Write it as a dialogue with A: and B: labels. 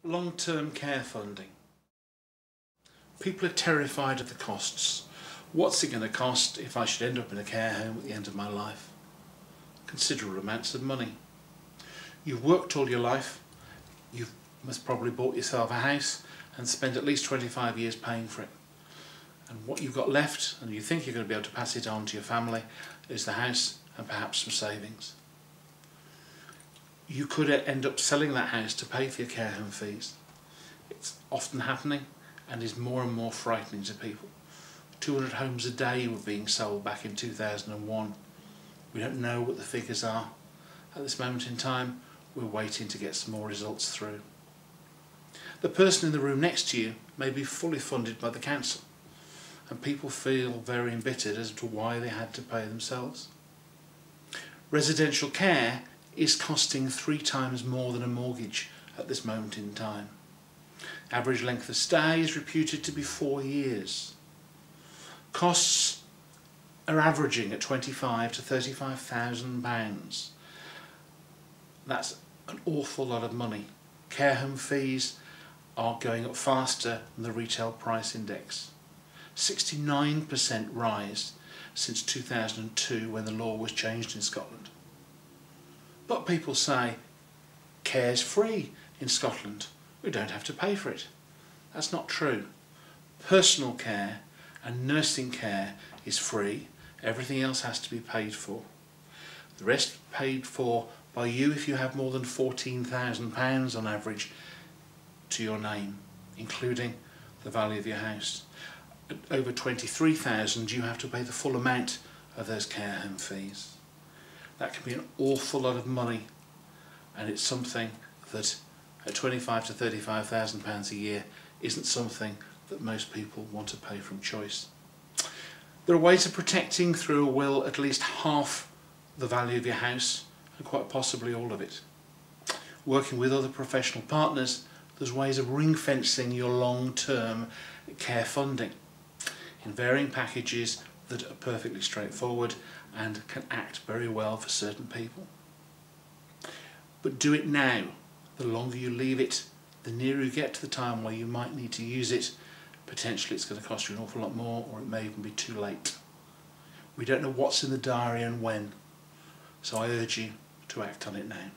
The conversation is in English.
A: Long-term care funding. People are terrified of the costs. What's it going to cost if I should end up in a care home at the end of my life? Considerable amounts of money. You've worked all your life, you must probably bought yourself a house and spent at least 25 years paying for it. And what you've got left, and you think you're going to be able to pass it on to your family, is the house and perhaps some savings. You could end up selling that house to pay for your care home fees. It's often happening and is more and more frightening to people. 200 homes a day were being sold back in 2001. We don't know what the figures are. At this moment in time, we're waiting to get some more results through. The person in the room next to you may be fully funded by the council, and people feel very embittered as to why they had to pay themselves. Residential care is costing 3 times more than a mortgage at this moment in time. Average length of stay is reputed to be 4 years. Costs are averaging at £25,000 to £35,000. That's an awful lot of money. Care home fees are going up faster than the retail price index. 69% rise since 2002 when the law was changed in Scotland. But people say care's free in Scotland, we don't have to pay for it. That's not true. Personal care and nursing care is free, everything else has to be paid for. The rest paid for by you if you have more than £14,000 on average to your name, including the value of your house. At over £23,000 you have to pay the full amount of those care home fees. That can be an awful lot of money, and it's something that at £25,000 to £35,000 a year isn't something that most people want to pay from choice. There are ways of protecting through a will at least half the value of your house, and quite possibly all of it. Working with other professional partners, there's ways of ring-fencing your long-term care funding in varying packages that are perfectly straightforward and can act very well for certain people. But do it now. The longer you leave it, the nearer you get to the time where you might need to use it, potentially it's going to cost you an awful lot more, or it may even be too late. We don't know what's in the diary and when, so I urge you to act on it now.